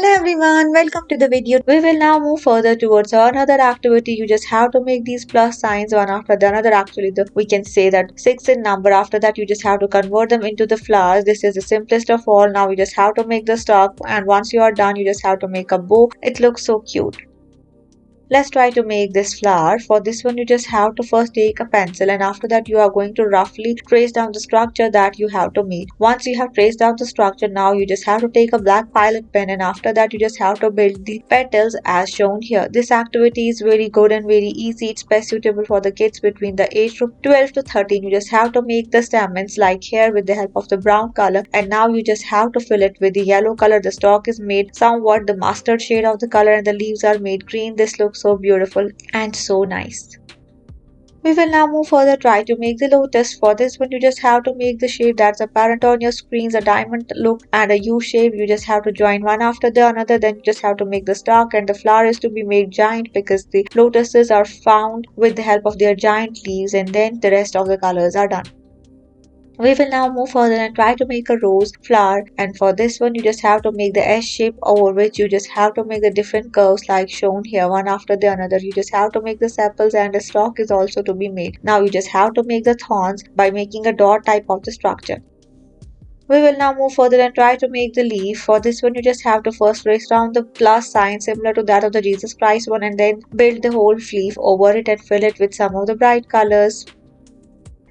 Hello everyone, welcome to the video. We will now move further towards another activity. You just have to make these plus signs one after the another. Actually, we can say that 6 in number. After that, you just have to convert them into the flowers. This is the simplest of all. Now you just have to make the stalk, and once you are done, you just have to make a bow. It looks so cute. Let's try to make this flower. For this one, you just have to first take a pencil, and after that you are going to roughly trace down the structure that you have to make. Once you have traced down the structure, now you just have to take a black pilot pen, and after that you just have to build the petals as shown here. This activity is very good and very easy. It's best suitable for the kids between the age of 12 to 13. You just have to make the stamens like here with the help of the brown color, and now you just have to fill it with the yellow color. The stalk is made somewhat the mustard shade of the color, and the leaves are made green. This looks so beautiful and so nice. We will now move further, try to make the lotus. For this one, you just have to make the shape that's apparent on your screens, a diamond look and a U shape. You just have to join one after the another. Then you just have to make the stalk, and the flower is to be made giant because the lotuses are found with the help of their giant leaves, and then the rest of the colors are done. We will now move further and try to make a rose flower, and for this one you just have to make the S shape, over which you just have to make the different curves like shown here one after the another. You just have to make the sepals, and the stalk is also to be made. Now you just have to make the thorns by making a dot type of the structure. We will now move further and try to make the leaf. For this one you just have to first trace down the plus sign similar to that of the Jesus Christ one, and then build the whole leaf over it and fill it with some of the bright colors.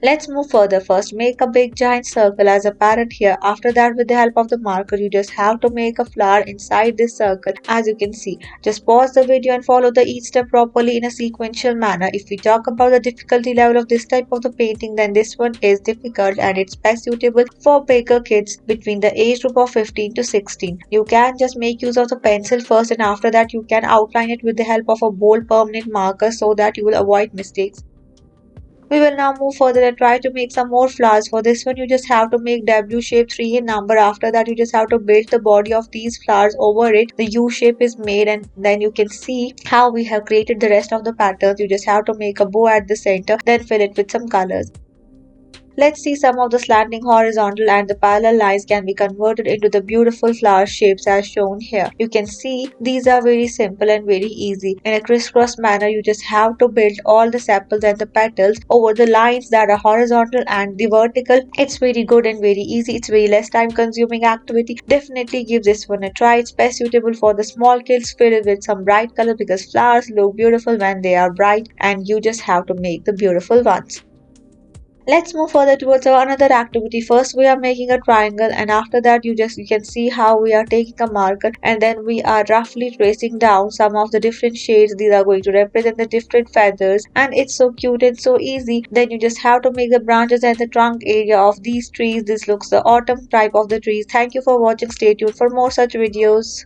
Let's move further. First, make a big giant circle as apparent here. After that, with the help of the marker, you just have to make a flower inside this circle as you can see. Just pause the video and follow the each step properly in a sequential manner. If we talk about the difficulty level of this type of the painting, then this one is difficult and it's best suitable for bigger kids between the age group of 15 to 16. You can just make use of the pencil first, and after that you can outline it with the help of a bold permanent marker so that you will avoid mistakes. We will now move further and try to make some more flowers. For this one, you just have to make W shape 3 in number. After that, you just have to build the body of these flowers over it. The U shape is made, and then you can see how we have created the rest of the patterns. You just have to make a bow at the center, then fill it with some colors. Let's see some of the slanting horizontal and the parallel lines can be converted into the beautiful flower shapes as shown here. You can see these are very simple and very easy. In a crisscross manner, you just have to build all the sepals and the petals over the lines that are horizontal and the vertical. It's very good and very easy. It's very less time consuming activity. Definitely give this one a try. It's best suitable for the small kids. Fill it with some bright color because flowers look beautiful when they are bright, and you just have to make the beautiful ones. Let's move further towards another activity. First we are making a triangle, and after that you can see how we are taking a marker, and then we are roughly tracing down some of the different shades. These are going to represent the different feathers, and it's so cute and so easy. Then you just have to make the branches and the trunk area of these trees. This looks the autumn type of the trees. Thank you for watching. Stay tuned for more such videos.